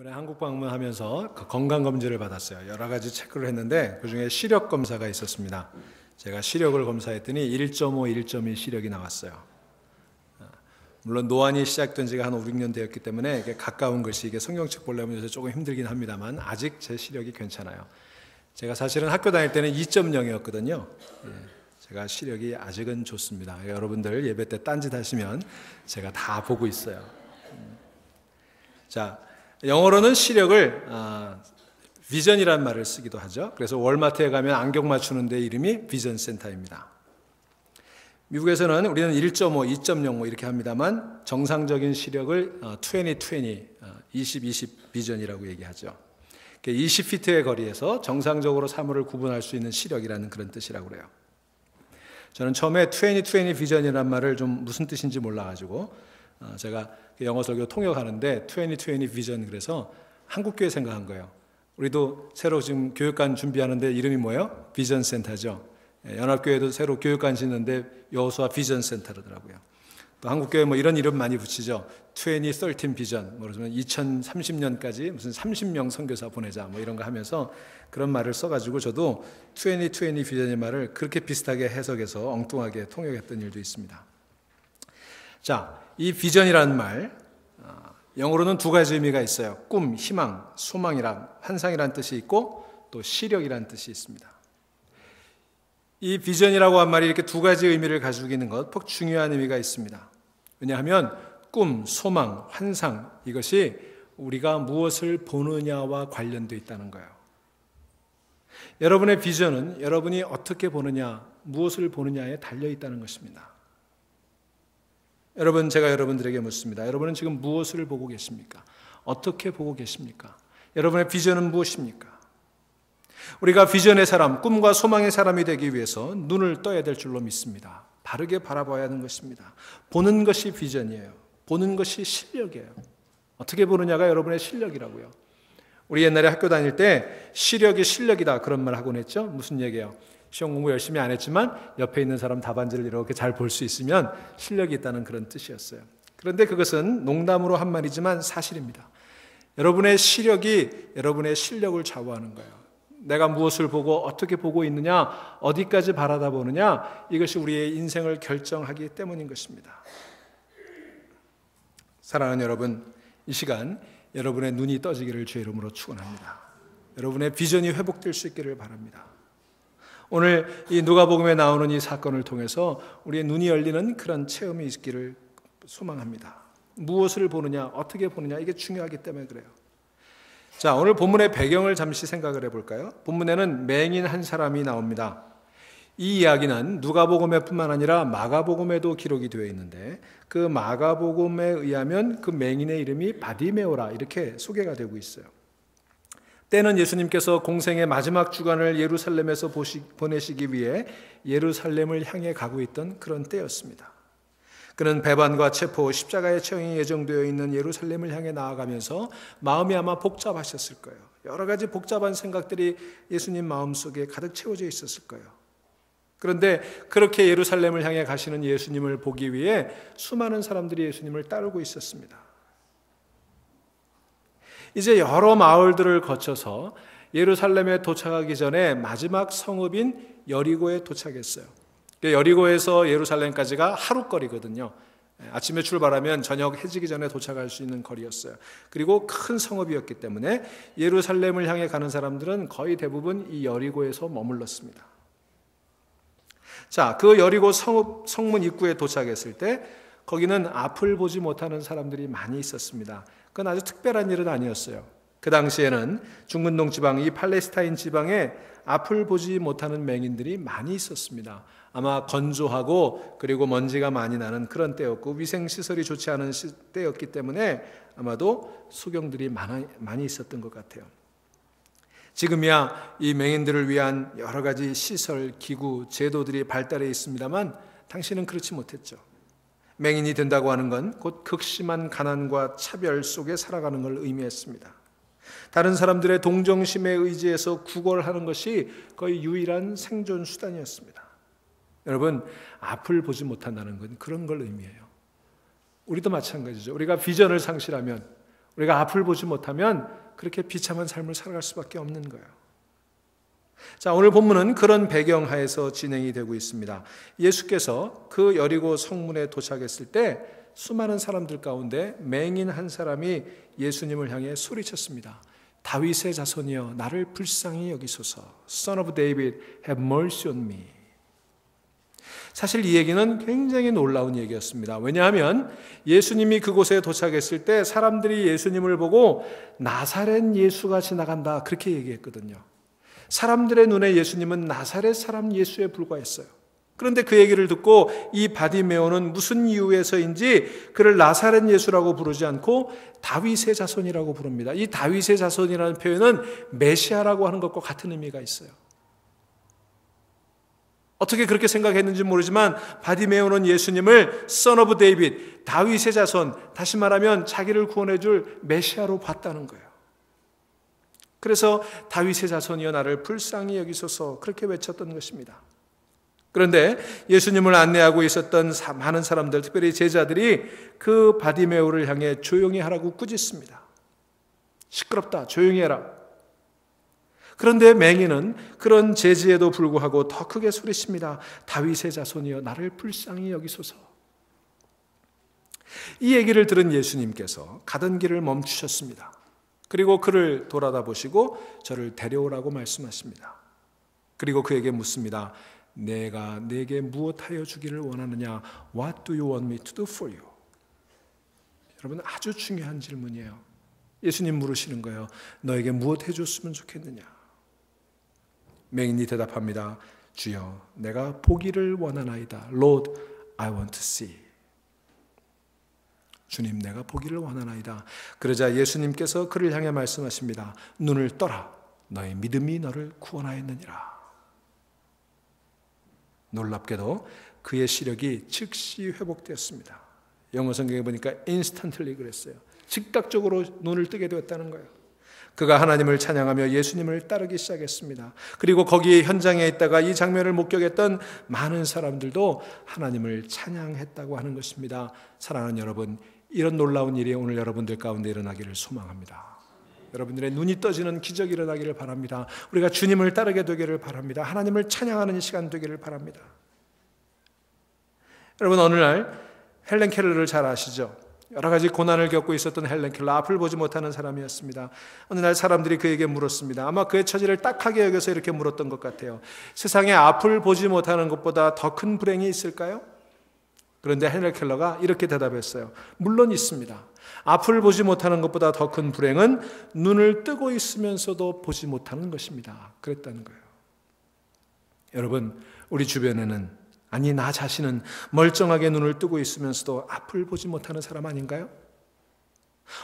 이번에 한국 방문하면서 건강검진을 받았어요. 여러 가지 체크를 했는데 그중에 시력 검사가 있었습니다. 제가 시력을 검사했더니 1.5, 1.2 시력이 나왔어요. 물론 노안이 시작된 지가 한 5, 6년 되었기 때문에 이게 가까운 것이 이게 성경책 보려면 요새 조금 힘들긴 합니다만 아직 제 시력이 괜찮아요. 제가 사실은 학교 다닐 때는 2.0이었거든요. 제가 시력이 아직은 좋습니다. 여러분들 예배 때 딴짓 하시면 제가 다 보고 있어요. 자, 영어로는 시력을 비전이라는 말을 쓰기도 하죠. 그래서 월마트에 가면 안경 맞추는 데 이름이 비전 센터입니다. 미국에서는 우리는 1.5, 2.0 이렇게 합니다만 정상적인 시력을 20/20, 20/20 비전이라고 얘기하죠. 20피트의 거리에서 정상적으로 사물을 구분할 수 있는 시력이라는 그런 뜻이라고 그래요. 저는 처음에 20/20 비전이라는 말을 좀 무슨 뜻인지 몰라가지고 제가 영어 설교 통역하는데 20/20 비전 그래서 한국교회 생각한 거예요. 우리도 새로 지금 교육관 준비하는데 이름이 뭐예요? 비전 센터죠. 연합교회도 새로 교육관 짓는데 여호수아 비전 센터더라고요. 또 한국교회 뭐 이런 이름 많이 붙이죠. 2013 비전, 뭐 그러면 2030년까지 무슨 30명 선교사 보내자 뭐 이런 거 하면서 그런 말을 써가지고 저도 2020 비전의 말을 그렇게 비슷하게 해석해서 엉뚱하게 통역했던 일도 있습니다. 자, 이 비전이라는 말 영어로는 두 가지 의미가 있어요. 꿈, 희망, 소망이란 환상이란 뜻이 있고 또 시력이란 뜻이 있습니다. 이 비전이라고 한 말이 이렇게 두 가지 의미를 가지고 있는 것 꼭 중요한 의미가 있습니다. 왜냐하면 꿈, 소망, 환상 이것이 우리가 무엇을 보느냐와 관련되어 있다는 거예요. 여러분의 비전은 여러분이 어떻게 보느냐, 무엇을 보느냐에 달려 있다는 것입니다. 여러분, 제가 여러분들에게 묻습니다. 여러분은 지금 무엇을 보고 계십니까? 어떻게 보고 계십니까? 여러분의 비전은 무엇입니까? 우리가 비전의 사람, 꿈과 소망의 사람이 되기 위해서 눈을 떠야 될 줄로 믿습니다. 바르게 바라봐야 하는 것입니다. 보는 것이 비전이에요. 보는 것이 실력이에요. 어떻게 보느냐가 여러분의 실력이라고요. 우리 옛날에 학교 다닐 때 시력이 실력이다 그런 말 하곤 했죠. 무슨 얘기예요? 시험 공부 열심히 안 했지만 옆에 있는 사람 답안지를 이렇게 잘 볼 수 있으면 실력이 있다는 그런 뜻이었어요. 그런데 그것은 농담으로 한 말이지만 사실입니다. 여러분의 시력이 여러분의 실력을 좌우하는 거예요. 내가 무엇을 보고 어떻게 보고 있느냐, 어디까지 바라다 보느냐, 이것이 우리의 인생을 결정하기 때문인 것입니다. 사랑하는 여러분, 이 시간 여러분의 눈이 떠지기를 주의 이름으로 축원합니다. 여러분의 비전이 회복될 수 있기를 바랍니다. 오늘 이 누가복음에 나오는 이 사건을 통해서 우리의 눈이 열리는 그런 체험이 있기를 소망합니다. 무엇을 보느냐, 어떻게 보느냐, 이게 중요하기 때문에 그래요. 자, 오늘 본문의 배경을 잠시 생각을 해볼까요? 본문에는 맹인 한 사람이 나옵니다. 이 이야기는 누가복음에 뿐만 아니라 마가복음에도 기록이 되어 있는데 그 마가복음에 의하면 그 맹인의 이름이 바디메오라 이렇게 소개가 되고 있어요. 때는 예수님께서 공생의 마지막 주간을 예루살렘에서 보내시기 위해 예루살렘을 향해 가고 있던 그런 때였습니다. 그는 배반과 체포, 십자가의 처형이 예정되어 있는 예루살렘을 향해 나아가면서 마음이 아마 복잡하셨을 거예요. 여러 가지 복잡한 생각들이 예수님 마음속에 가득 채워져 있었을 거예요. 그런데 그렇게 예루살렘을 향해 가시는 예수님을 보기 위해 수많은 사람들이 예수님을 따르고 있었습니다. 이제 여러 마을들을 거쳐서 예루살렘에 도착하기 전에 마지막 성읍인 여리고에 도착했어요. 여리고에서 예루살렘까지가 하루 거리거든요. 아침에 출발하면 저녁 해지기 전에 도착할 수 있는 거리였어요. 그리고 큰 성읍이었기 때문에 예루살렘을 향해 가는 사람들은 거의 대부분 이 여리고에서 머물렀습니다. 자, 그 여리고 성문 입구에 도착했을 때 거기는 앞을 보지 못하는 사람들이 많이 있었습니다. 그건 아주 특별한 일은 아니었어요. 그 당시에는 중근동 지방, 이 팔레스타인 지방에 앞을 보지 못하는 맹인들이 많이 있었습니다. 아마 건조하고 그리고 먼지가 많이 나는 그런 때였고 위생시설이 좋지 않은 때였기 때문에 아마도 소경들이 많이 있었던 것 같아요. 지금이야 이 맹인들을 위한 여러 가지 시설, 기구, 제도들이 발달해 있습니다만 당시는 그렇지 못했죠. 맹인이 된다고 하는 건 곧 극심한 가난과 차별 속에 살아가는 걸 의미했습니다. 다른 사람들의 동정심에 의지해서 구걸하는 것이 거의 유일한 생존 수단이었습니다. 여러분, 앞을 보지 못한다는 건 그런 걸 의미해요. 우리도 마찬가지죠. 우리가 비전을 상실하면 우리가 앞을 보지 못하면 그렇게 비참한 삶을 살아갈 수밖에 없는 거예요. 자, 오늘 본문은 그런 배경 하에서 진행이 되고 있습니다. 예수께서 그 여리고 성문에 도착했을 때 수많은 사람들 가운데 맹인 한 사람이 예수님을 향해 소리쳤습니다. 다윗의 자손이여 나를 불쌍히 여기소서. Son of David, have mercy on me. 사실 이 얘기는 굉장히 놀라운 얘기였습니다. 왜냐하면 예수님이 그곳에 도착했을 때 사람들이 예수님을 보고 나사렛 예수가 지나간다 그렇게 얘기했거든요. 사람들의 눈에 예수님은 나사렛 사람 예수에 불과했어요. 그런데 그 얘기를 듣고 이 바디메오는 무슨 이유에서인지 그를 나사렛 예수라고 부르지 않고 다윗의 자손이라고 부릅니다. 이 다윗의 자손이라는 표현은 메시아라고 하는 것과 같은 의미가 있어요. 어떻게 그렇게 생각했는지 모르지만 바디메오는 예수님을 Son of David, 다윗의 자손, 다시 말하면 자기를 구원해 줄 메시아로 봤다는 거예요. 그래서 다윗의 자손이여 나를 불쌍히 여기소서 그렇게 외쳤던 것입니다. 그런데 예수님을 안내하고 있었던 많은 사람들, 특별히 제자들이 그 바디메오를 향해 조용히 하라고 꾸짖습니다. 시끄럽다, 조용히 해라. 그런데 맹인은 그런 제지에도 불구하고 더 크게 소리칩니다. 다윗의 자손이여 나를 불쌍히 여기소서. 이 얘기를 들은 예수님께서 가던 길을 멈추셨습니다. 그리고 그를 돌아다 보시고 저를 데려오라고 말씀하십니다. 그리고 그에게 묻습니다. 내가 네게 무엇하여 주기를 원하느냐? What do you want me to do for you? 여러분 아주 중요한 질문이에요. 예수님 물으시는 거예요. 너에게 무엇 해줬으면 좋겠느냐? 맹인이 대답합니다. 주여 내가 보기를 원하나이다. Lord, I want to see. 주님 내가 보기를 원하나이다. 그러자 예수님께서 그를 향해 말씀하십니다. 눈을 떠라. 너의 믿음이 너를 구원하였느니라. 놀랍게도 그의 시력이 즉시 회복되었습니다. 영어 성경에 보니까 instantly 그랬어요. 즉각적으로 눈을 뜨게 되었다는 거예요. 그가 하나님을 찬양하며 예수님을 따르기 시작했습니다. 그리고 거기 현장에 있다가 이 장면을 목격했던 많은 사람들도 하나님을 찬양했다고 하는 것입니다. 사랑하는 여러분, 이런 놀라운 일이 오늘 여러분들 가운데 일어나기를 소망합니다. 여러분들의 눈이 떠지는 기적이 일어나기를 바랍니다. 우리가 주님을 따르게 되기를 바랍니다. 하나님을 찬양하는 시간 되기를 바랍니다. 여러분 어느 날 헬렌 켈러를 잘 아시죠? 여러 가지 고난을 겪고 있었던 헬렌 켈러, 앞을 보지 못하는 사람이었습니다. 어느 날 사람들이 그에게 물었습니다. 아마 그의 처지를 딱하게 여겨서 이렇게 물었던 것 같아요. 세상에 앞을 보지 못하는 것보다 더 큰 불행이 있을까요? 그런데 헬렌 켈러가 이렇게 대답했어요. 물론 있습니다. 앞을 보지 못하는 것보다 더 큰 불행은 눈을 뜨고 있으면서도 보지 못하는 것입니다. 그랬다는 거예요. 여러분, 우리 주변에는, 아니 나 자신은 멀쩡하게 눈을 뜨고 있으면서도 앞을 보지 못하는 사람 아닌가요?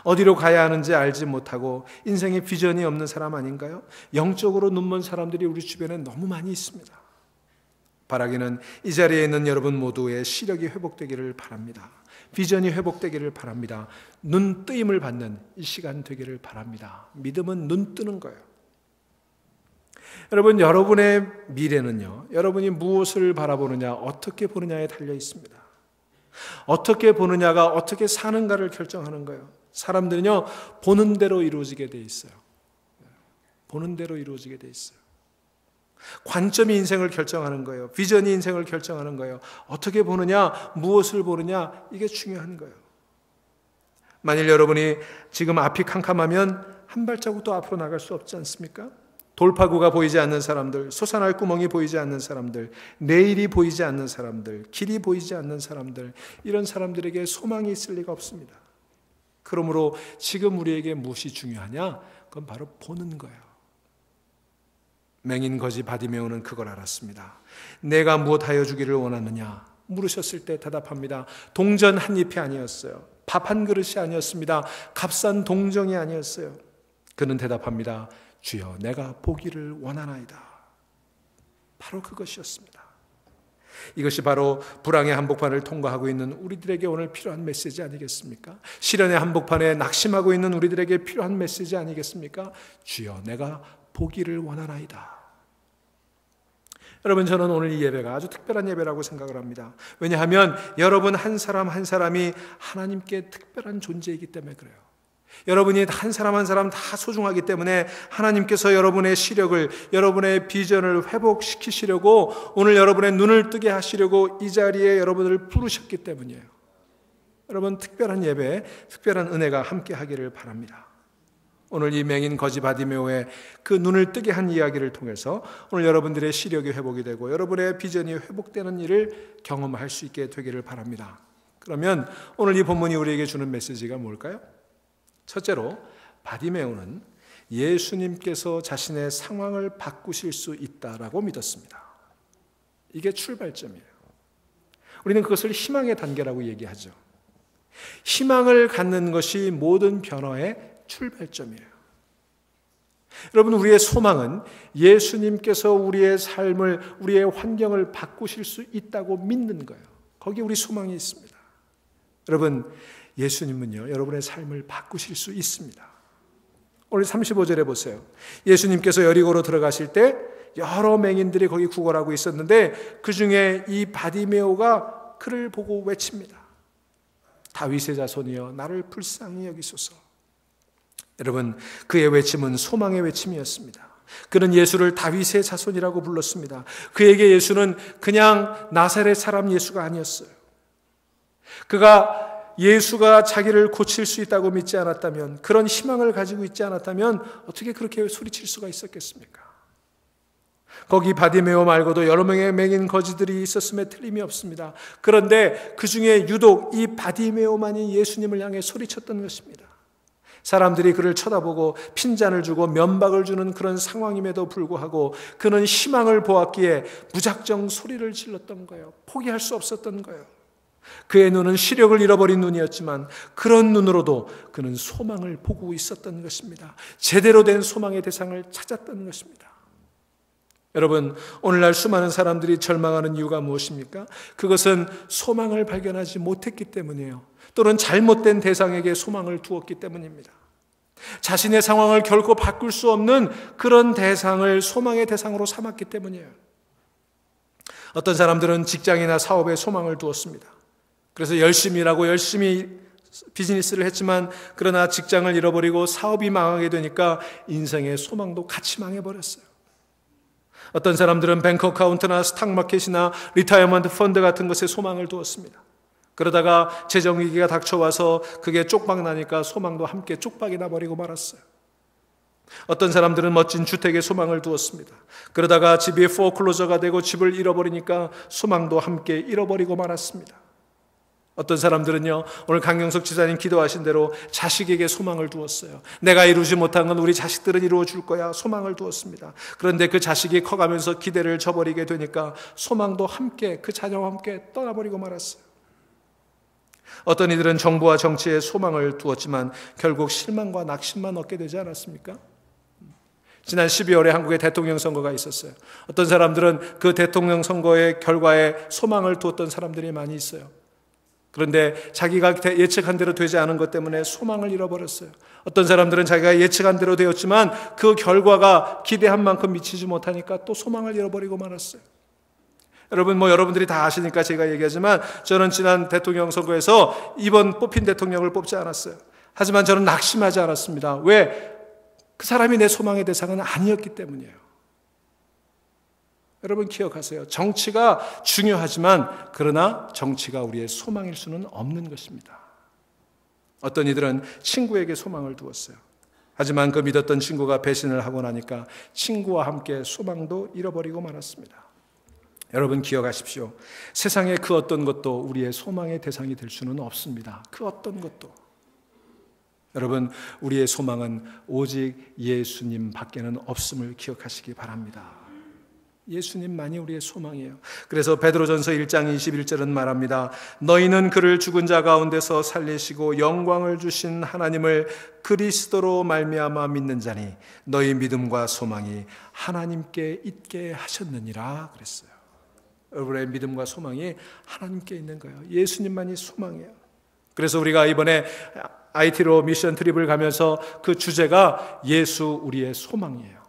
어디로 가야 하는지 알지 못하고 인생에 비전이 없는 사람 아닌가요? 영적으로 눈먼 사람들이 우리 주변에 너무 많이 있습니다. 바라기는 이 자리에 있는 여러분 모두의 시력이 회복되기를 바랍니다. 비전이 회복되기를 바랍니다. 눈 뜨임을 받는 이 시간 되기를 바랍니다. 믿음은 눈 뜨는 거예요. 여러분, 여러분의 미래는요, 여러분이 무엇을 바라보느냐, 어떻게 보느냐에 달려 있습니다. 어떻게 보느냐가 어떻게 사는가를 결정하는 거예요. 사람들은요, 보는 대로 이루어지게 돼 있어요. 보는 대로 이루어지게 돼 있어요. 관점이 인생을 결정하는 거예요. 비전이 인생을 결정하는 거예요. 어떻게 보느냐, 무엇을 보느냐, 이게 중요한 거예요. 만일 여러분이 지금 앞이 캄캄하면 한 발자국도 앞으로 나갈 수 없지 않습니까? 돌파구가 보이지 않는 사람들, 솟아날 구멍이 보이지 않는 사람들, 내일이 보이지 않는 사람들, 길이 보이지 않는 사람들, 이런 사람들에게 소망이 있을 리가 없습니다. 그러므로 지금 우리에게 무엇이 중요하냐? 그건 바로 보는 거예요. 맹인 거지 바디메오는 그걸 알았습니다. 내가 무엇하여 주기를 원하느냐? 물으셨을 때 대답합니다. 동전 한 잎이 아니었어요. 밥 한 그릇이 아니었습니다. 값싼 동정이 아니었어요. 그는 대답합니다. 주여 내가 보기를 원하나이다. 바로 그것이었습니다. 이것이 바로 불황의 한복판을 통과하고 있는 우리들에게 오늘 필요한 메시지 아니겠습니까? 시련의 한복판에 낙심하고 있는 우리들에게 필요한 메시지 아니겠습니까? 주여 내가 보기를 원하나이다. 여러분, 저는 오늘 이 예배가 아주 특별한 예배라고 생각을 합니다. 왜냐하면 여러분 한 사람 한 사람이 하나님께 특별한 존재이기 때문에 그래요. 여러분이 한 사람 한 사람 다 소중하기 때문에 하나님께서 여러분의 시력을, 여러분의 비전을 회복시키시려고 오늘 여러분의 눈을 뜨게 하시려고 이 자리에 여러분을 부르셨기 때문이에요. 여러분, 특별한 예배, 특별한 은혜가 함께 하기를 바랍니다. 오늘 이 맹인 거지 바디메오의 그 눈을 뜨게 한 이야기를 통해서 오늘 여러분들의 시력이 회복이 되고 여러분의 비전이 회복되는 일을 경험할 수 있게 되기를 바랍니다. 그러면 오늘 이 본문이 우리에게 주는 메시지가 뭘까요? 첫째로, 바디메오는 예수님께서 자신의 상황을 바꾸실 수 있다라고 믿었습니다. 이게 출발점이에요. 우리는 그것을 희망의 단계라고 얘기하죠. 희망을 갖는 것이 모든 변화의 출발점이에요. 여러분, 우리의 소망은 예수님께서 우리의 삶을, 우리의 환경을 바꾸실 수 있다고 믿는 거예요. 거기에 우리 소망이 있습니다. 여러분, 예수님은요, 여러분의 삶을 바꾸실 수 있습니다. 오늘 35절에 보세요. 예수님께서 여리고로 들어가실 때 여러 맹인들이 거기 구걸하고 있었는데 그 중에 이 바디메오가 그를 보고 외칩니다. 다윗의 자손이여 나를 불쌍히 여기소서. 여러분, 그의 외침은 소망의 외침이었습니다. 그는 예수를 다윗의 자손이라고 불렀습니다. 그에게 예수는 그냥 나사렛 사람 예수가 아니었어요. 그가 예수가 자기를 고칠 수 있다고 믿지 않았다면, 그런 희망을 가지고 있지 않았다면 어떻게 그렇게 소리칠 수가 있었겠습니까? 거기 바디메오 말고도 여러 명의 맹인 거지들이 있었음에 틀림이 없습니다. 그런데 그 중에 유독 이 바디메오만이 예수님을 향해 소리쳤던 것입니다. 사람들이 그를 쳐다보고 핀잔을 주고 면박을 주는 그런 상황임에도 불구하고 그는 희망을 보았기에 무작정 소리를 질렀던 거예요. 포기할 수 없었던 거예요. 그의 눈은 시력을 잃어버린 눈이었지만 그런 눈으로도 그는 소망을 보고 있었던 것입니다. 제대로 된 소망의 대상을 찾았던 것입니다. 여러분, 오늘날 수많은 사람들이 절망하는 이유가 무엇입니까? 그것은 소망을 발견하지 못했기 때문이에요. 또는 잘못된 대상에게 소망을 두었기 때문입니다. 자신의 상황을 결코 바꿀 수 없는 그런 대상을 소망의 대상으로 삼았기 때문이에요. 어떤 사람들은 직장이나 사업에 소망을 두었습니다. 그래서 열심히 일하고 열심히 비즈니스를 했지만 그러나 직장을 잃어버리고 사업이 망하게 되니까 인생의 소망도 같이 망해버렸어요. 어떤 사람들은 뱅크 어카운트나 스탁마켓이나 리타이어먼트 펀드 같은 것에 소망을 두었습니다. 그러다가 재정위기가 닥쳐와서 그게 쪽박 나니까 소망도 함께 쪽박이 나버리고 말았어요. 어떤 사람들은 멋진 주택에 소망을 두었습니다. 그러다가 집이 포클로저가 되고 집을 잃어버리니까 소망도 함께 잃어버리고 말았습니다. 어떤 사람들은요, 오늘 강영석 지사님 기도하신 대로 자식에게 소망을 두었어요. 내가 이루지 못한 건 우리 자식들은 이루어 줄 거야. 소망을 두었습니다. 그런데 그 자식이 커가면서 기대를 저버리게 되니까 소망도 함께, 그 자녀와 함께 떠나버리고 말았어요. 어떤 이들은 정부와 정치에 소망을 두었지만 결국 실망과 낙심만 얻게 되지 않았습니까? 지난 12월에 한국에 대통령 선거가 있었어요. 어떤 사람들은 그 대통령 선거의 결과에 소망을 두었던 사람들이 많이 있어요. 그런데 자기가 예측한 대로 되지 않은 것 때문에 소망을 잃어버렸어요. 어떤 사람들은 자기가 예측한 대로 되었지만 그 결과가 기대한 만큼 미치지 못하니까 또 소망을 잃어버리고 말았어요. 여러분, 여러분들이 다 아시니까 제가 얘기하지만 저는 지난 대통령 선거에서 이번 뽑힌 대통령을 뽑지 않았어요. 하지만 저는 낙심하지 않았습니다. 왜? 그 사람이 내 소망의 대상은 아니었기 때문이에요. 여러분 기억하세요. 정치가 중요하지만 그러나 정치가 우리의 소망일 수는 없는 것입니다. 어떤 이들은 친구에게 소망을 두었어요. 하지만 그 믿었던 친구가 배신을 하고 나니까 친구와 함께 소망도 잃어버리고 말았습니다. 여러분 기억하십시오. 세상의 그 어떤 것도 우리의 소망의 대상이 될 수는 없습니다. 그 어떤 것도. 여러분, 우리의 소망은 오직 예수님 밖에는 없음을 기억하시기 바랍니다. 예수님만이 우리의 소망이에요. 그래서 베드로전서 1장 21절은 말합니다. 너희는 그를 죽은 자 가운데서 살리시고 영광을 주신 하나님을 그리스도로 말미암아 믿는 자니 너희 믿음과 소망이 하나님께 있게 하셨느니라 그랬어요. 여러분의 믿음과 소망이 하나님께 있는 거예요. 예수님만이 소망이에요. 그래서 우리가 이번에 IT로 미션 트립을 가면서 그 주제가 예수 우리의 소망이에요.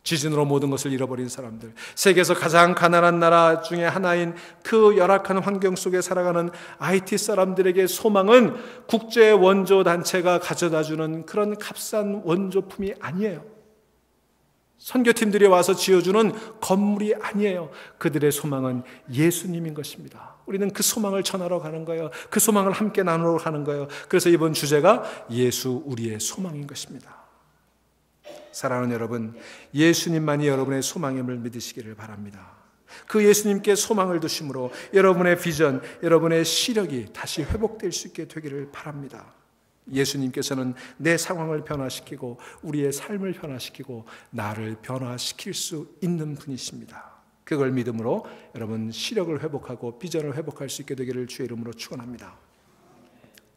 지진으로 모든 것을 잃어버린 사람들, 세계에서 가장 가난한 나라 중에 하나인 그 열악한 환경 속에 살아가는 IT 사람들에게 소망은 국제 원조 단체가 가져다주는 그런 값싼 원조품이 아니에요. 선교팀들이 와서 지어주는 건물이 아니에요. 그들의 소망은 예수님인 것입니다. 우리는 그 소망을 전하러 가는 거예요. 그 소망을 함께 나누러 가는 거예요. 그래서 이번 주제가 예수 우리의 소망인 것입니다. 사랑하는 여러분, 예수님만이 여러분의 소망임을 믿으시기를 바랍니다. 그 예수님께 소망을 두심으로 여러분의 비전, 여러분의 시력이 다시 회복될 수 있게 되기를 바랍니다. 예수님께서는 내 상황을 변화시키고 우리의 삶을 변화시키고 나를 변화시킬 수 있는 분이십니다. 그걸 믿음으로 여러분 시력을 회복하고 비전을 회복할 수 있게 되기를 주의 이름으로 축원합니다.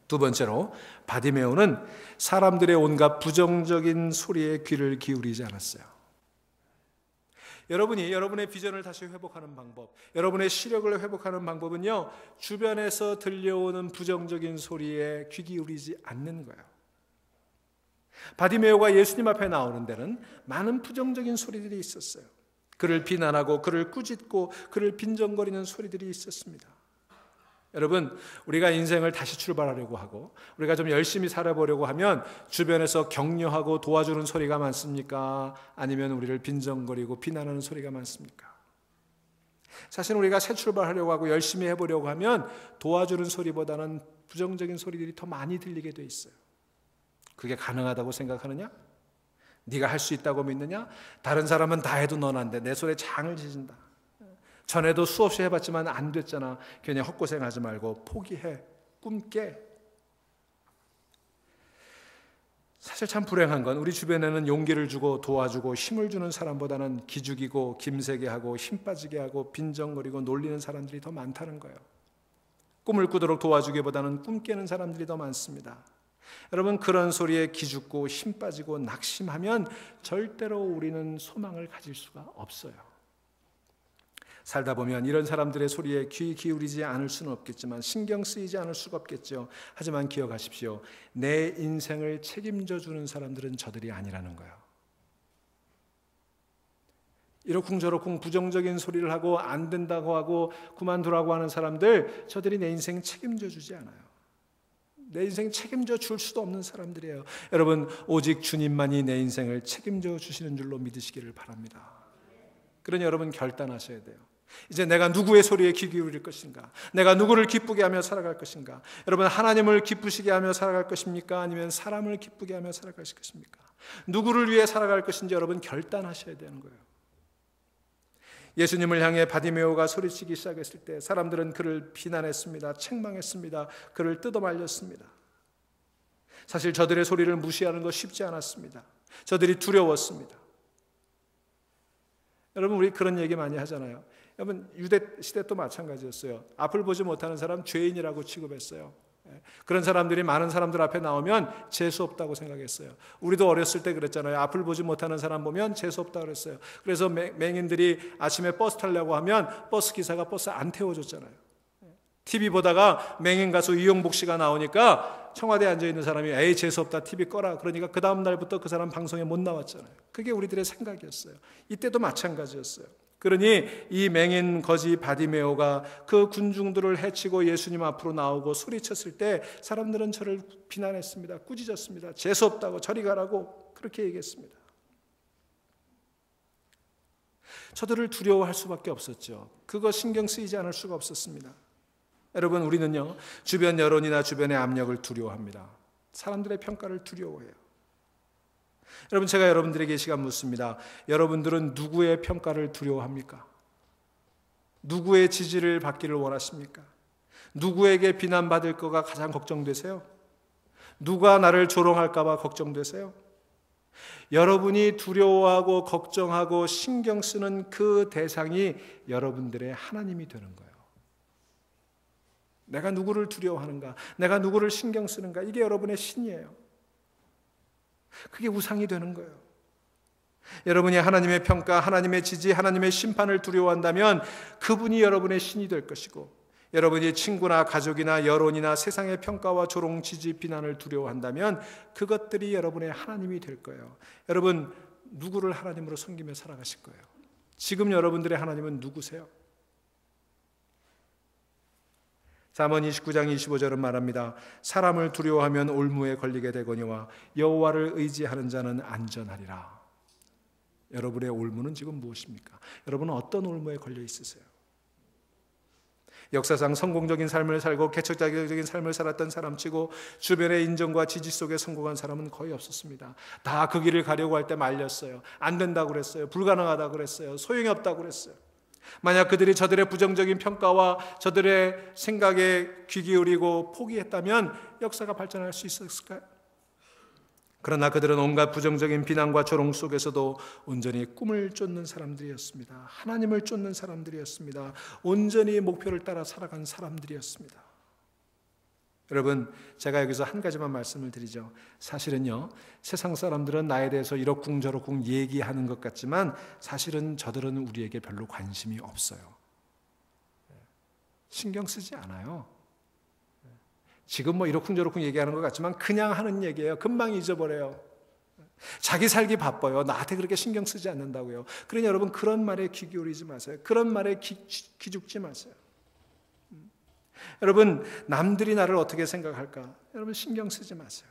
두 번째로 바디메오는 사람들의 온갖 부정적인 소리에 귀를 기울이지 않았어요. 여러분이 여러분의 비전을 다시 회복하는 방법, 여러분의 시력을 회복하는 방법은요, 주변에서 들려오는 부정적인 소리에 귀 기울이지 않는 거예요. 바디메오가 예수님 앞에 나오는 데는 많은 부정적인 소리들이 있었어요. 그를 비난하고 그를 꾸짖고 그를 빈정거리는 소리들이 있었습니다. 여러분, 우리가 인생을 다시 출발하려고 하고 우리가 좀 열심히 살아보려고 하면 주변에서 격려하고 도와주는 소리가 많습니까? 아니면 우리를 빈정거리고 비난하는 소리가 많습니까? 사실 우리가 새 출발하려고 하고 열심히 해보려고 하면 도와주는 소리보다는 부정적인 소리들이 더 많이 들리게 돼 있어요. 그게 가능하다고 생각하느냐? 네가 할 수 있다고 믿느냐? 다른 사람은 다 해도 넌 안 돼. 내 손에 장을 지진다. 전에도 수없이 해봤지만 안 됐잖아. 괜히 헛고생하지 말고 포기해. 꿈 깨. 사실 참 불행한 건 우리 주변에는 용기를 주고 도와주고 힘을 주는 사람보다는 기죽이고 김세게 하고 힘 빠지게 하고 빈정거리고 놀리는 사람들이 더 많다는 거예요. 꿈을 꾸도록 도와주기보다는 꿈 깨는 사람들이 더 많습니다. 여러분, 그런 소리에 기죽고 힘 빠지고 낙심하면 절대로 우리는 소망을 가질 수가 없어요. 살다 보면 이런 사람들의 소리에 귀 기울이지 않을 수는 없겠지만 신경 쓰이지 않을 수가 없겠죠. 하지만 기억하십시오. 내 인생을 책임져 주는 사람들은 저들이 아니라는 거예요. 이러쿵저러쿵 부정적인 소리를 하고 안 된다고 하고 그만두라고 하는 사람들, 저들이 내 인생 책임져 주지 않아요. 내 인생 책임져 줄 수도 없는 사람들이에요. 여러분, 오직 주님만이 내 인생을 책임져 주시는 줄로 믿으시기를 바랍니다. 그러니 여러분 결단하셔야 돼요. 이제 내가 누구의 소리에 귀 기울일 것인가? 내가 누구를 기쁘게 하며 살아갈 것인가? 여러분, 하나님을 기쁘시게 하며 살아갈 것입니까? 아니면 사람을 기쁘게 하며 살아갈 것입니까? 누구를 위해 살아갈 것인지 여러분 결단하셔야 되는 거예요. 예수님을 향해 바디메오가 소리치기 시작했을 때 사람들은 그를 비난했습니다. 책망했습니다. 그를 뜯어말렸습니다. 사실 저들의 소리를 무시하는 거 쉽지 않았습니다. 저들이 두려웠습니다. 여러분, 우리 그런 얘기 많이 하잖아요. 여러분, 유대 시대 또 마찬가지였어요. 앞을 보지 못하는 사람 죄인이라고 취급했어요. 그런 사람들이 많은 사람들 앞에 나오면 재수 없다고 생각했어요. 우리도 어렸을 때 그랬잖아요. 앞을 보지 못하는 사람 보면 재수 없다고 그랬어요. 그래서 맹인들이 아침에 버스 타려고 하면 버스 기사가 버스 안 태워줬잖아요. TV 보다가 맹인 가수 이용복 씨가 나오니까 청와대에 앉아있는 사람이 에이 재수 없다, TV 꺼라. 그러니까 그 다음 날부터 그 사람 방송에 못 나왔잖아요. 그게 우리들의 생각이었어요. 이때도 마찬가지였어요. 그러니 이 맹인 거지 바디메오가 그 군중들을 해치고 예수님 앞으로 나오고 소리쳤을 때 사람들은 저를 비난했습니다. 꾸짖었습니다. 재수 없다고, 저리 가라고 그렇게 얘기했습니다. 저들을 두려워할 수밖에 없었죠. 그거 신경 쓰이지 않을 수가 없었습니다. 여러분, 우리는요, 주변 여론이나 주변의 압력을 두려워합니다. 사람들의 평가를 두려워해요. 여러분, 제가 여러분들에게 이 시간 묻습니다. 여러분들은 누구의 평가를 두려워합니까? 누구의 지지를 받기를 원하십니까? 누구에게 비난받을 거가 가장 걱정되세요? 누가 나를 조롱할까 봐 걱정되세요? 여러분이 두려워하고 걱정하고 신경 쓰는 그 대상이 여러분들의 하나님이 되는 거예요. 내가 누구를 두려워하는가? 내가 누구를 신경 쓰는가? 이게 여러분의 신이에요. 그게 우상이 되는 거예요. 여러분이 하나님의 평가, 하나님의 지지, 하나님의 심판을 두려워한다면 그분이 여러분의 신이 될 것이고, 여러분이 친구나 가족이나 여론이나 세상의 평가와 조롱, 지지, 비난을 두려워한다면 그것들이 여러분의 하나님이 될 거예요. 여러분, 누구를 하나님으로 섬기며 살아가실 거예요? 지금 여러분들의 하나님은 누구세요? 잠언 29장 25절은 말합니다. 사람을 두려워하면 올무에 걸리게 되거니와 여호와를 의지하는 자는 안전하리라. 여러분의 올무는 지금 무엇입니까? 여러분은 어떤 올무에 걸려 있으세요? 역사상 성공적인 삶을 살고 개척자적인 삶을 살았던 사람치고 주변의 인정과 지지 속에 성공한 사람은 거의 없었습니다. 다 그 길을 가려고 할 때 말렸어요. 안 된다고 그랬어요. 불가능하다고 그랬어요. 소용이 없다고 그랬어요. 만약 그들이 저들의 부정적인 평가와 저들의 생각에 귀 기울이고 포기했다면 역사가 발전할 수 있었을까요? 그러나 그들은 온갖 부정적인 비난과 조롱 속에서도 온전히 꿈을 쫓는 사람들이었습니다. 하나님을 쫓는 사람들이었습니다. 온전히 목표를 따라 살아간 사람들이었습니다. 여러분, 제가 여기서 한 가지만 말씀을 드리죠. 사실은요, 세상 사람들은 나에 대해서 이러쿵저러쿵 얘기하는 것 같지만 사실은 저들은 우리에게 별로 관심이 없어요. 신경 쓰지 않아요. 지금 뭐 이러쿵저러쿵 얘기하는 것 같지만 그냥 하는 얘기예요. 금방 잊어버려요. 자기 살기 바빠요. 나한테 그렇게 신경 쓰지 않는다고요. 그러니 여러분, 그런 말에 귀 기울이지 마세요. 그런 말에 기죽지 마세요. 여러분, 남들이 나를 어떻게 생각할까? 여러분, 신경 쓰지 마세요.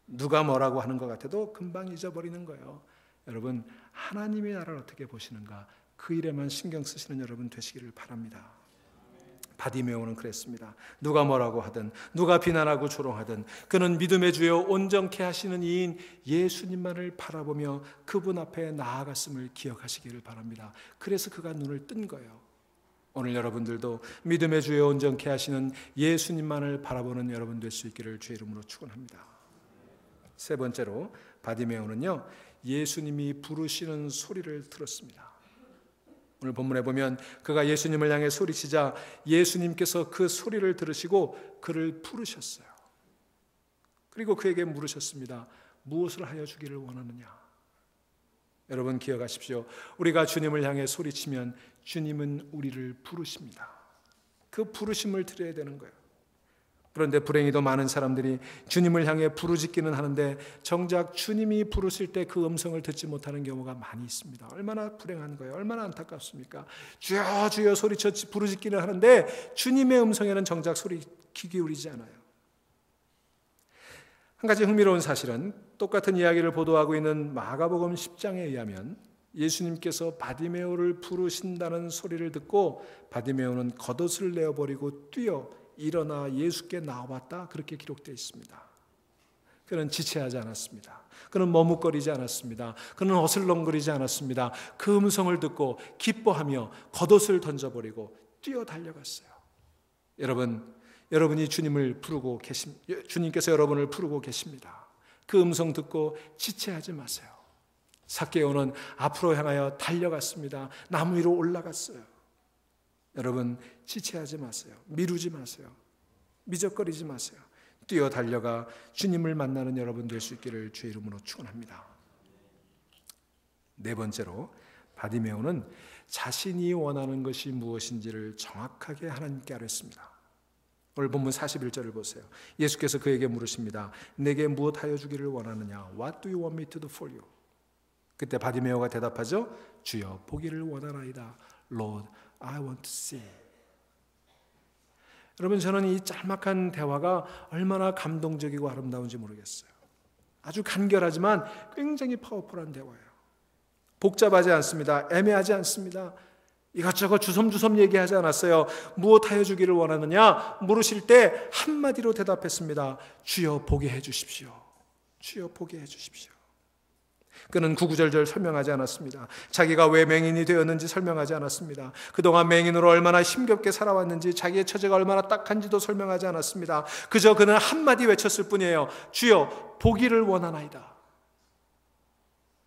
누가 뭐라고 하는 것 같아도 금방 잊어버리는 거예요. 여러분, 하나님이 나를 어떻게 보시는가? 그 일에만 신경 쓰시는 여러분 되시기를 바랍니다. 바디메오는 그랬습니다. 누가 뭐라고 하든 누가 비난하고 조롱하든 그는 믿음의 주여 온전케 하시는 이인 예수님만을 바라보며 그분 앞에 나아갔음을 기억하시기를 바랍니다. 그래서 그가 눈을 뜬 거예요. 오늘 여러분들도 믿음의 주여 온전케 하시는 예수님만을 바라보는 여러분 될 수 있기를 주의 이름으로 축원합니다. 세 번째로 바디메오는요, 예수님이 부르시는 소리를 들었습니다. 오늘 본문에 보면 그가 예수님을 향해 소리치자 예수님께서 그 소리를 들으시고 그를 부르셨어요. 그리고 그에게 물으셨습니다. 무엇을 하여 주기를 원하느냐? 여러분 기억하십시오. 우리가 주님을 향해 소리치면 주님은 우리를 부르십니다. 그 부르심을 들어야 되는 거예요. 그런데 불행히도 많은 사람들이 주님을 향해 부르짖기는 하는데 정작 주님이 부르실 때 그 음성을 듣지 못하는 경우가 많이 있습니다. 얼마나 불행한 거예요. 얼마나 안타깝습니까? 주여 주여 소리쳐 부르짖기는 하는데 주님의 음성에는 정작 귀 기울이지 않아요. 한 가지 흥미로운 사실은 똑같은 이야기를 보도하고 있는 마가복음 10장에 의하면 예수님께서 바디메오를 부르신다는 소리를 듣고 바디메오는 겉옷을 내어버리고 뛰어 일어나 예수께 나왔다, 그렇게 기록되어 있습니다. 그는 지체하지 않았습니다. 그는 머뭇거리지 않았습니다. 그는 어슬렁거리지 않았습니다. 그 음성을 듣고 기뻐하며 겉옷을 던져버리고 뛰어 달려갔어요. 여러분이 주님을 부르고 주님께서 여러분을 부르고 계십니다. 그 음성 듣고 지체하지 마세요. 삭개오는 앞으로 향하여 달려갔습니다. 나무 위로 올라갔어요. 여러분 지체하지 마세요. 미루지 마세요. 미적거리지 마세요. 뛰어 달려가 주님을 만나는 여러분 될 수 있기를 주의 이름으로 축원합니다. 네 번째로 바디메오는 자신이 원하는 것이 무엇인지를 정확하게 하나님께 아뢰었습니다. 오늘 본문 41절을 보세요. 예수께서 그에게 물으십니다. 내게 무엇하여 주기를 원하느냐? What do you want me to do for you? 그때 바디메오가 대답하죠. 주여 보기를 원하나이다. Lord, I want to see. 여러분, 저는 이 짤막한 대화가 얼마나 감동적이고 아름다운지 모르겠어요. 아주 간결하지만 굉장히 파워풀한 대화예요. 복잡하지 않습니다. 애매하지 않습니다. 이것저것 주섬주섬 얘기하지 않았어요. 무엇하여 주기를 원하느냐 물으실 때 한마디로 대답했습니다. 주여 보게 해주십시오. 주여 보게 해주십시오. 그는 구구절절 설명하지 않았습니다. 자기가 왜 맹인이 되었는지 설명하지 않았습니다. 그동안 맹인으로 얼마나 힘겹게 살아왔는지, 자기의 처제가 얼마나 딱한지도 설명하지 않았습니다. 그저 그는 한마디 외쳤을 뿐이에요. 주여 보기를 원하나이다.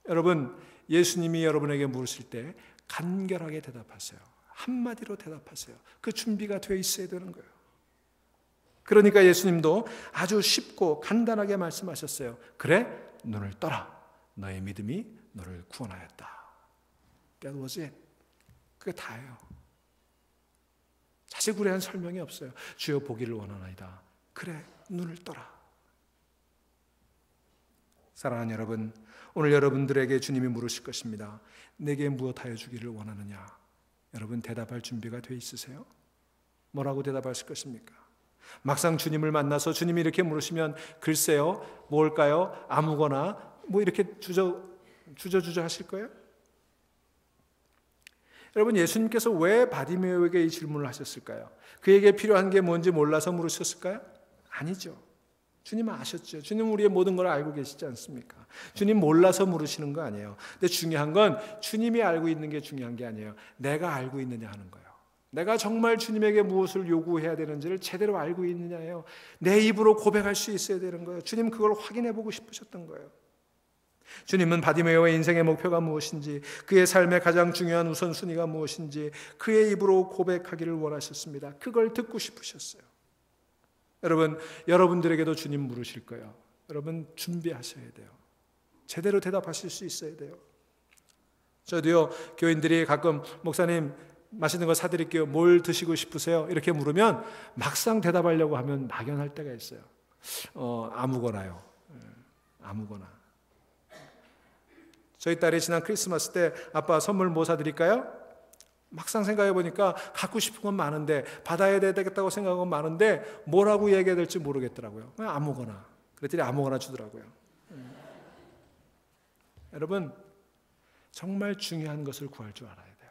여러분, 예수님이 여러분에게 물으실 때 간결하게 대답하세요. 한마디로 대답하세요. 그 준비가 되어 있어야 되는 거예요. 그러니까 예수님도 아주 쉽고 간단하게 말씀하셨어요. 그래, 눈을 떠라. 너의 믿음이 너를 구원하였다. That was it. 그게 다예요. 자세구레한 설명이 없어요. 주여 보기를 원하나이다. 그래, 눈을 떠라. 사랑하는 여러분, 오늘 여러분들에게 주님이 물으실 것입니다. 내게 무엇하여 주기를 원하느냐? 여러분 대답할 준비가 돼 있으세요? 뭐라고 대답하실 것입니까? 막상 주님을 만나서 주님이 이렇게 물으시면 글쎄요, 뭘까요? 아무거나 뭐 이렇게 주저주저 하실 거예요? 여러분, 예수님께서 왜 바디메오에게 이 질문을 하셨을까요? 그에게 필요한 게 뭔지 몰라서 물으셨을까요? 아니죠. 주님은 아셨죠. 주님은 우리의 모든 걸 알고 계시지 않습니까? 주님 몰라서 물으시는 거 아니에요. 근데 중요한 건 주님이 알고 있는 게 중요한 게 아니에요. 내가 알고 있느냐 하는 거예요. 내가 정말 주님에게 무엇을 요구해야 되는지를 제대로 알고 있느냐예요. 내 입으로 고백할 수 있어야 되는 거예요. 주님 그걸 확인해 보고 싶으셨던 거예요. 주님은 바디메오의 인생의 목표가 무엇인지, 그의 삶의 가장 중요한 우선순위가 무엇인지 그의 입으로 고백하기를 원하셨습니다. 그걸 듣고 싶으셨어요. 여러분, 여러분들에게도 주님 물으실 거예요. 여러분 준비하셔야 돼요. 제대로 대답하실 수 있어야 돼요. 저도요, 교인들이 가끔 목사님 맛있는 거 사드릴게요. 뭘 드시고 싶으세요? 이렇게 물으면 막상 대답하려고 하면 막연할 때가 있어요. 아무거나요. 아무거나. 저희 딸이 지난 크리스마스 때 아빠 선물 뭐 사드릴까요? 막상 생각해 보니까 갖고 싶은 건 많은데, 받아야 되겠다고 생각한 건 많은데 뭐라고 얘기해야 될지 모르겠더라고요. 그냥 아무거나. 그랬더니 아무거나 주더라고요. 여러분, 정말 중요한 것을 구할 줄 알아야 돼요.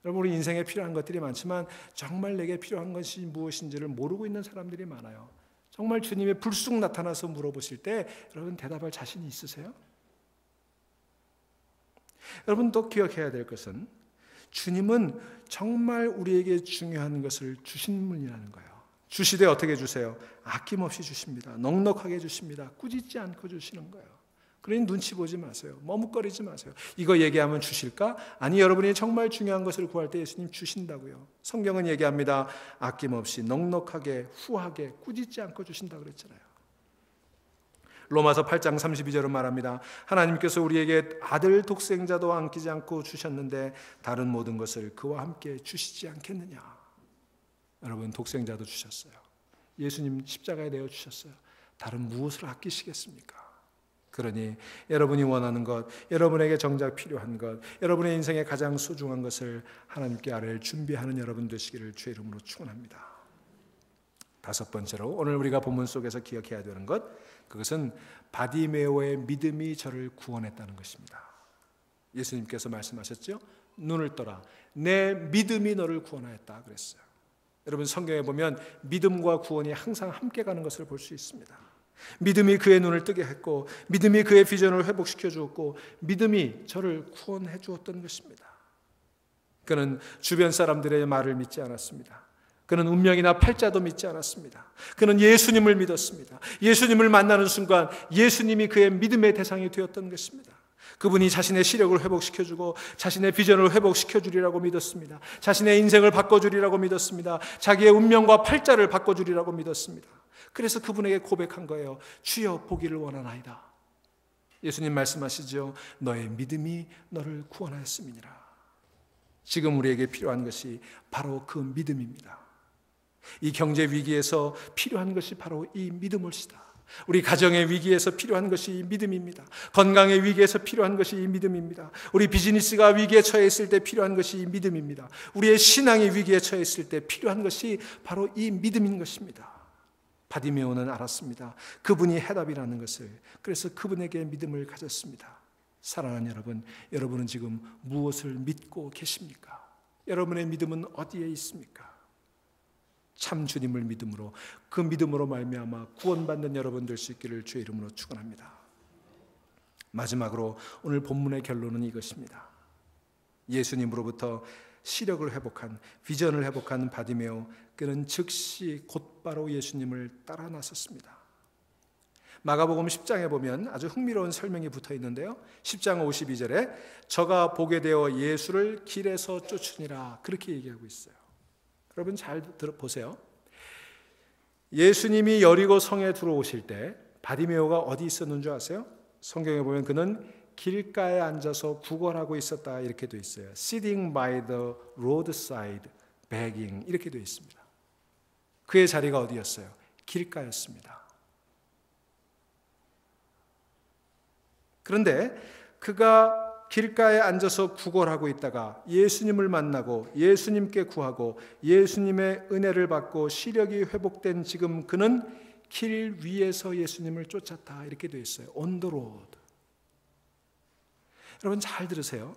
여러분, 우리 인생에 필요한 것들이 많지만 정말 내게 필요한 것이 무엇인지를 모르고 있는 사람들이 많아요. 정말 주님이 불쑥 나타나서 물어보실 때 여러분 대답할 자신이 있으세요? 여러분 또 기억해야 될 것은 주님은 정말 우리에게 중요한 것을 주신 분이라는 거예요. 주시되 어떻게 주세요? 아낌없이 주십니다. 넉넉하게 주십니다. 꾸짖지 않고 주시는 거예요. 그러니 눈치 보지 마세요. 머뭇거리지 마세요. 이거 얘기하면 주실까? 아니, 여러분이 정말 중요한 것을 구할 때 예수님 주신다고요. 성경은 얘기합니다. 아낌없이 넉넉하게 후하게 꾸짖지 않고 주신다고 그랬잖아요. 로마서 8장 32절은 말합니다. 하나님께서 우리에게 아들 독생자도 안기지 않고 주셨는데 다른 모든 것을 그와 함께 주시지 않겠느냐. 여러분, 독생자도 주셨어요. 예수님 십자가에 내어 주셨어요. 다른 무엇을 아끼시겠습니까? 그러니 여러분이 원하는 것, 여러분에게 정작 필요한 것, 여러분의 인생의 가장 소중한 것을 하나님께 아뢰 준비하는 여러분 되시기를 주의 이름으로 축원합니다. 다섯 번째로 오늘 우리가 본문 속에서 기억해야 되는 것, 그것은 바디메오의 믿음이 저를 구원했다는 것입니다. 예수님께서 말씀하셨죠? 눈을 떠라, 내 믿음이 너를 구원하였다 그랬어요. 여러분, 성경에 보면 믿음과 구원이 항상 함께 가는 것을 볼 수 있습니다. 믿음이 그의 눈을 뜨게 했고, 믿음이 그의 비전을 회복시켜 주었고, 믿음이 저를 구원해 주었던 것입니다. 그는 주변 사람들의 말을 믿지 않았습니다. 그는 운명이나 팔자도 믿지 않았습니다. 그는 예수님을 믿었습니다. 예수님을 만나는 순간 예수님이 그의 믿음의 대상이 되었던 것입니다. 그분이 자신의 시력을 회복시켜주고 자신의 비전을 회복시켜주리라고 믿었습니다. 자신의 인생을 바꿔주리라고 믿었습니다. 자기의 운명과 팔자를 바꿔주리라고 믿었습니다. 그래서 그분에게 고백한 거예요. 주여, 보기를 원하나이다. 예수님 말씀하시죠. 너의 믿음이 너를 구원하였음이니라. 지금 우리에게 필요한 것이 바로 그 믿음입니다. 이 경제 위기에서 필요한 것이 바로 이 믿음일시다. 우리 가정의 위기에서 필요한 것이 이 믿음입니다. 건강의 위기에서 필요한 것이 이 믿음입니다. 우리 비즈니스가 위기에 처해 있을 때 필요한 것이 이 믿음입니다. 우리의 신앙이 위기에 처해 있을 때 필요한 것이 바로 이 믿음인 것입니다. 바디메오는 알았습니다. 그분이 해답이라는 것을. 그래서 그분에게 믿음을 가졌습니다. 사랑하는 여러분, 여러분은 지금 무엇을 믿고 계십니까? 여러분의 믿음은 어디에 있습니까? 참 주님을 믿음으로, 그 믿음으로 말미암아 구원받는 여러분 될 수 있기를 주의 이름으로 축원합니다. 마지막으로 오늘 본문의 결론은 이것입니다. 예수님으로부터 시력을 회복한, 비전을 회복한 바디메오, 그는 즉시 곧바로 예수님을 따라 나섰습니다. 마가복음 10장에 보면 아주 흥미로운 설명이 붙어 있는데요. 10장 52절에 저가 보게 되어 예수를 길에서 쫓으니라, 그렇게 얘기하고 있어요. 여러분 잘 들어보세요. 예수님이 여리고 성에 들어오실 때 바디메오가 어디 있었는 줄 아세요? 성경에 보면 그는 길가에 앉아서 구걸하고 있었다, 이렇게 되어 있어요. Sitting by the roadside begging, 이렇게 되어 있습니다. 그의 자리가 어디였어요? 길가였습니다. 그런데 그가 길가에 앉아서 구걸하고 있다가 예수님을 만나고 예수님께 구하고 예수님의 은혜를 받고 시력이 회복된 지금 그는 길 위에서 예수님을 쫓았다, 이렇게 되어 있어요. On the road. 여러분 잘 들으세요.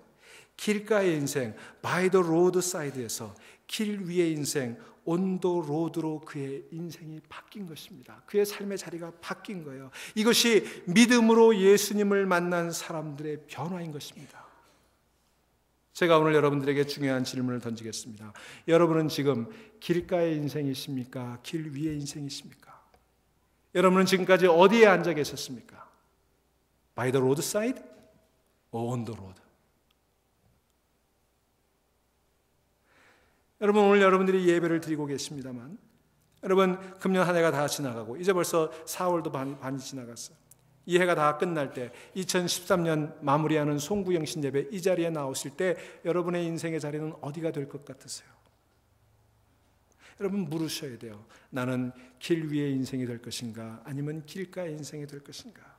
길가의 인생, by the roadside에서 길 위의 인생, on the road로 그의 인생이 바뀐 것입니다. 그의 삶의 자리가 바뀐 거예요. 이것이 믿음으로 예수님을 만난 사람들의 변화인 것입니다. 제가 오늘 여러분들에게 중요한 질문을 던지겠습니다. 여러분은 지금 길가의 인생이십니까? 길 위의 인생이십니까? 여러분은 지금까지 어디에 앉아 계셨습니까? By the roadside or on the road? 여러분, 오늘 여러분들이 예배를 드리고 계십니다만, 여러분 금년 한 해가 다 지나가고 이제 벌써 4월도 반이 지나갔어요. 이 해가 다 끝날 때 2013년 마무리하는 송구영신 예배 이 자리에 나오실 때 여러분의 인생의 자리는 어디가 될 것 같으세요? 여러분 물으셔야 돼요. 나는 길 위의 인생이 될 것인가, 아니면 길가의 인생이 될 것인가?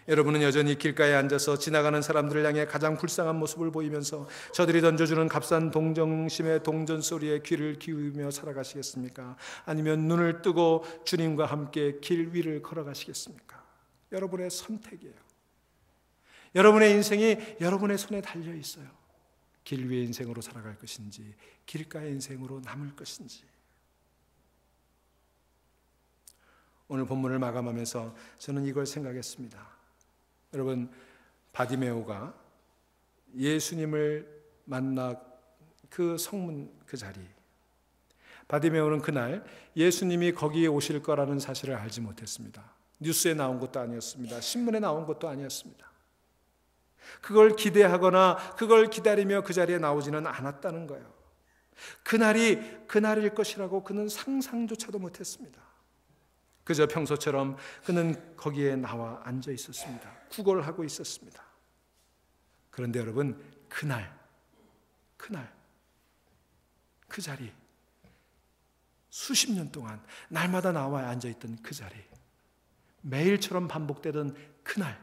여러분은 여전히 길가에 앉아서 지나가는 사람들을 향해 가장 불쌍한 모습을 보이면서 저들이 던져주는 값싼 동정심의 동전 소리에 귀를 기울이며 살아가시겠습니까? 아니면 눈을 뜨고 주님과 함께 길 위를 걸어가시겠습니까? 여러분의 선택이에요. 여러분의 인생이 여러분의 손에 달려 있어요. 길 위의 인생으로 살아갈 것인지 길가의 인생으로 남을 것인지. 오늘 본문을 마감하면서 저는 이걸 생각했습니다. 여러분, 바디메오가 예수님을 만나 그 성문 그 자리, 바디메오는 그날 예수님이 거기에 오실 거라는 사실을 알지 못했습니다. 뉴스에 나온 것도 아니었습니다. 신문에 나온 것도 아니었습니다. 그걸 기대하거나 그걸 기다리며 그 자리에 나오지는 않았다는 거예요. 그날이 그날일 것이라고 그는 상상조차도 못했습니다. 그저 평소처럼 그는 거기에 나와 앉아 있었습니다. 구걸하고 있었습니다. 그런데 여러분, 그날 그 자리, 수십 년 동안 날마다 나와 앉아있던 그 자리, 매일처럼 반복되던 그날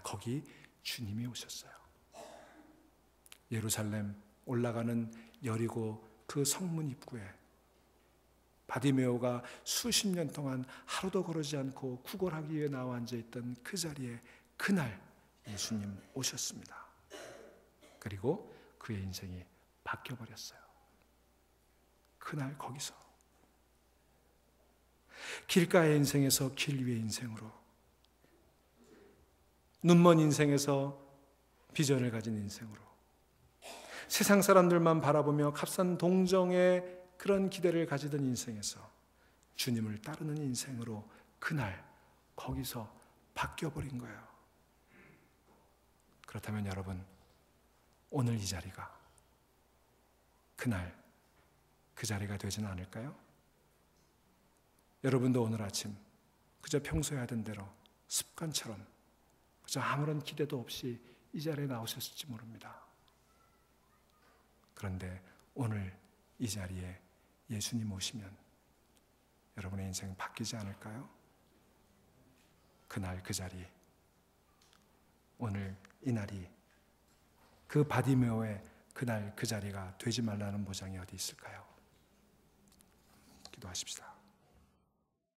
거기 주님이 오셨어요. 예루살렘 올라가는 여리고 그 성문 입구에 바디메오가 수십 년 동안 하루도 거르지 않고 구걸하기 위해 나와 앉아있던 그 자리에 그날 예수님 오셨습니다. 그리고 그의 인생이 바뀌어버렸어요. 그날 거기서 길가의 인생에서 길 위의 인생으로, 눈먼 인생에서 비전을 가진 인생으로, 세상 사람들만 바라보며 값싼 동정의 그런 기대를 가지던 인생에서 주님을 따르는 인생으로 그날 거기서 바뀌어버린 거예요. 그렇다면 여러분, 오늘 이 자리가 그날 그 자리가 되지는 않을까요? 여러분도 오늘 아침 그저 평소에 하던 대로 습관처럼 그저 아무런 기대도 없이 이 자리에 나오셨을지 모릅니다. 그런데 오늘 이 자리에 예수님 오시면 여러분의 인생 바뀌지 않을까요? 그날 그 자리, 오늘 이 날이 그 바디메오의 그날 그 자리가 되지 말라는 보장이 어디 있을까요? 기도하십시다.